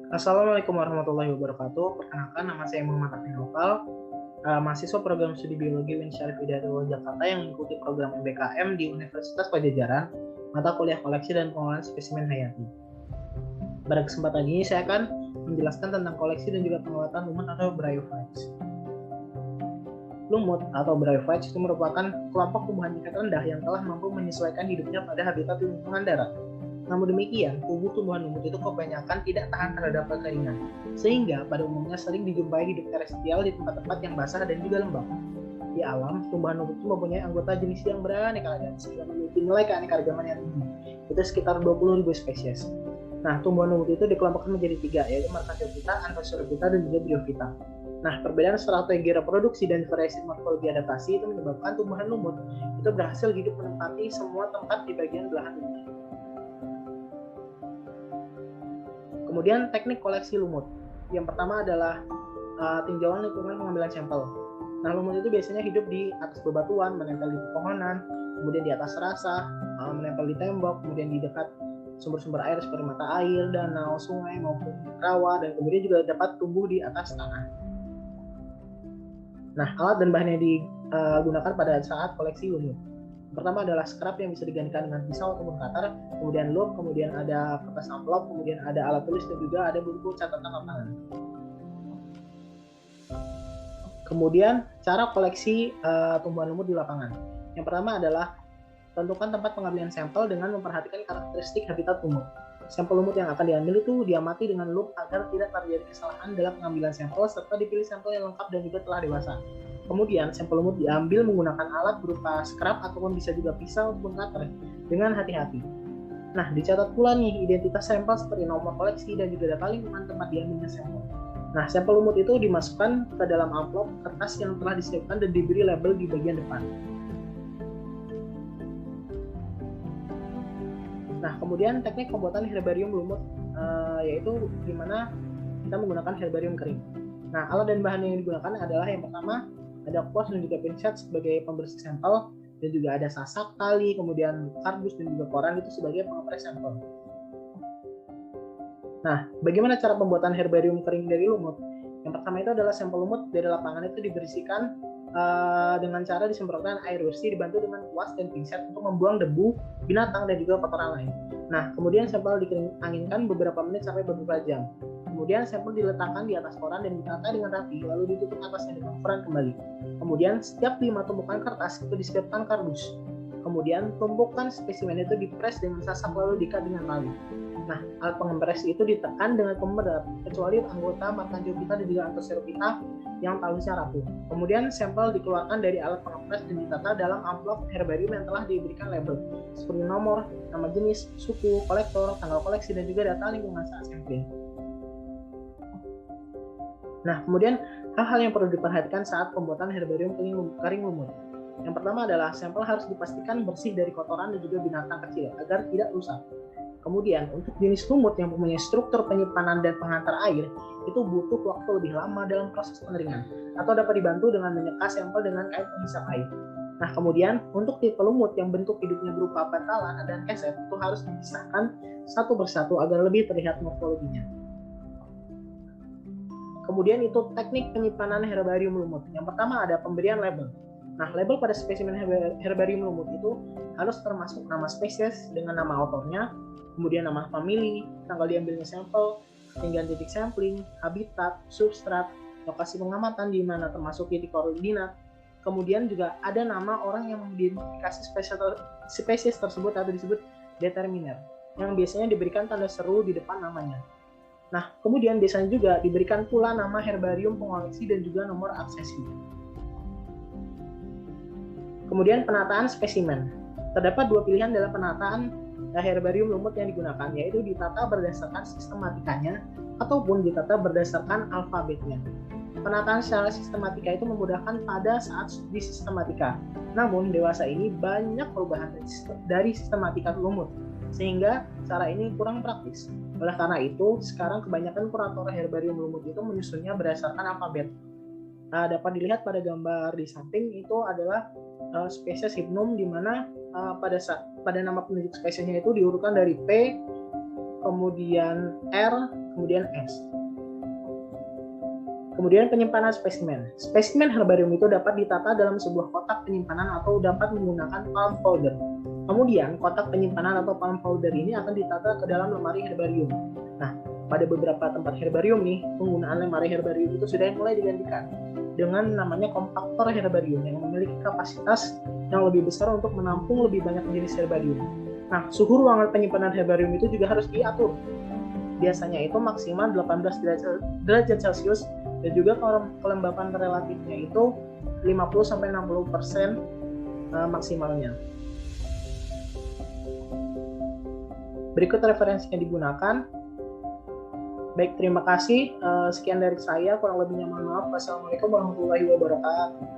Assalamualaikum warahmatullahi wabarakatuh. Perkenalkan, nama saya Muhammad Afin Lokal, mahasiswa program studi biologi UIN Syarif Hidayatullah Jakarta yang mengikuti program MBKM di Universitas Pajajaran, mata kuliah koleksi dan pengelolaan spesimen hayati. Pada kesempatan ini saya akan menjelaskan tentang koleksi dan juga pengelolaan lumut atau bryophytes. Lumut atau bryophytes itu merupakan kelompok tumbuhan tingkat rendah yang telah mampu menyesuaikan hidupnya pada habitat di lingkungan darat. Namun demikian, tubuh tumbuhan lumut itu kebanyakan tidak tahan terhadap kekeringan, sehingga pada umumnya sering dijumpai hidup terestrial di tempat-tempat yang basah dan juga lembab. Di alam, tumbuhan lumut itu mempunyai anggota jenis yang beraneka ragam sehingga memiliki nilai keanekaragaman yang tinggi. Itu sekitar 20.000 spesies. Nah, tumbuhan lumut itu dikelompokkan menjadi 3, yaitu Markasiophyta, Anthoxyrophyta, dan juga Bryophyta. Nah, perbedaan strategi reproduksi dan variasi morfologi adaptasi itu menyebabkan tumbuhan lumut itu berhasil hidup menempati semua tempat di bagian belahan bumi. Kemudian teknik koleksi lumut. Yang pertama adalah tinjauan lingkungan pengambilan sampel. Nah, lumut itu biasanya hidup di atas bebatuan, menempel di pepohonan, kemudian di atas rasa, menempel di tembok, kemudian di dekat sumber-sumber air seperti mata air, danau, sungai maupun rawa, dan kemudian juga dapat tumbuh di atas tanah. Nah, alat dan bahan yang digunakan pada saat koleksi lumut. Pertama adalah scrap yang bisa digantikan dengan pisau ataupun cutter, kemudian loop, kemudian ada kertas amplop, kemudian ada alat tulis dan juga ada buku catatan lapangan. Kemudian cara koleksi tumbuhan lumut di lapangan. Yang pertama adalah tentukan tempat pengambilan sampel dengan memperhatikan karakteristik habitat lumut. Sampel lumut yang akan diambil itu diamati dengan loop agar tidak terjadi kesalahan dalam pengambilan sampel serta dipilih sampel yang lengkap dan juga telah dewasa. Kemudian sampel lumut diambil menggunakan alat berupa scrap ataupun bisa juga pisau ataupun cutter dengan hati-hati. Nah, dicatat pula nih identitas sampel seperti nomor koleksi dan juga data lingkungan tempat diambilnya sampel. Nah, sampel lumut itu dimasukkan ke dalam amplop kertas yang telah disiapkan dan diberi label di bagian depan. Nah, kemudian teknik pembuatan herbarium lumut yaitu di mana kita menggunakan herbarium kering. Nah, alat dan bahan yang digunakan adalah yang pertama ada kuas dan juga pinset sebagai pembersih sampel, dan juga ada sasak, tali, kemudian kardus dan juga koran itu sebagai pengepres sampel. Nah, bagaimana cara pembuatan herbarium kering dari lumut? Yang pertama itu adalah sampel lumut dari lapangan itu dibersihkan dengan cara disemprotkan air bersih dibantu dengan kuas dan pinset untuk membuang debu, binatang dan juga kotoran lain. Nah, kemudian sampel dikeringkan beberapa menit sampai beberapa jam. Kemudian sampel diletakkan di atas koran dan ditata dengan rapi, lalu ditutup atasnya dengan koran kembali. Kemudian setiap 5 tumpukan kertas itu disiapkan kardus. Kemudian tumpukan spesimen itu dipres dengan sasak lalu diikat dengan tali. Nah, alat pengempres itu ditekan dengan pemberat, kecuali anggota Markasiophyta dan juga Anthoxyrophyta yang talusnya rapuh. Kemudian sampel dikeluarkan dari alat pengempres dan ditata dalam amplop herbarium yang telah diberikan label seperti nomor, nama jenis, suku, kolektor, tanggal koleksi, dan juga data lingkungan saat sampling. Nah, kemudian hal-hal yang perlu diperhatikan saat pembuatan herbarium kering lumut. Yang pertama adalah sampel harus dipastikan bersih dari kotoran dan juga binatang kecil agar tidak rusak. Kemudian untuk jenis lumut yang mempunyai struktur penyimpanan dan penghantar air itu butuh waktu lebih lama dalam proses pengeringan atau dapat dibantu dengan menyeka sampel dengan kain penghisap air. Nah, kemudian untuk tipe lumut yang bentuk hidupnya berupa bantalan dan keset itu harus dipisahkan satu persatu agar lebih terlihat morfologinya. Kemudian itu teknik penyimpanan herbarium lumut. Yang pertama ada pemberian label. Nah, label pada spesimen herbarium lumut itu harus termasuk nama spesies dengan nama autornya, kemudian nama famili, tanggal diambilnya sampel, ketinggian titik sampling, habitat, substrat, lokasi pengamatan di mana termasuk titik koordinat. Kemudian juga ada nama orang yang mengidentifikasi spesies tersebut atau disebut determiner, yang biasanya diberikan tanda seru di depan namanya. Nah, kemudian biasanya juga diberikan pula nama herbarium pengoleksi dan juga nomor aksesi. Kemudian penataan spesimen. Terdapat 2 pilihan dalam penataan herbarium lumut yang digunakan, yaitu ditata berdasarkan sistematikanya ataupun ditata berdasarkan alfabetnya. Penataan secara sistematika itu memudahkan pada saat studi sistematika. Namun, dewasa ini banyak perubahan dari sistematika lumut, sehingga cara ini kurang praktis. Oleh karena itu, sekarang kebanyakan kurator herbarium lumut itu menyusunnya berdasarkan alfabet. Dapat dilihat pada gambar di samping itu adalah spesies Hypnum, di mana pada nama penunjuk spesiesnya itu diurutkan dari P kemudian R, kemudian S. Kemudian penyimpanan spesimen. Spesimen herbarium itu dapat ditata dalam sebuah kotak penyimpanan atau dapat menggunakan palm folder. Kemudian kotak penyimpanan atau palm folder ini akan ditata ke dalam lemari herbarium. Nah, pada beberapa tempat herbarium nih, penggunaan lemari herbarium itu sudah mulai digantikan dengan namanya kompaktor herbarium yang memiliki kapasitas yang lebih besar untuk menampung lebih banyak jenis herbarium. Nah, suhu ruangan penyimpanan herbarium itu juga harus diatur. Biasanya itu maksimal 18 derajat Celcius dan juga kelembapan relatifnya itu 50-60% maksimalnya. Berikut referensi yang digunakan. Baik, terima kasih. Sekian dari saya. Kurang lebihnya mohon maaf. Wassalamualaikum warahmatullahi wabarakatuh.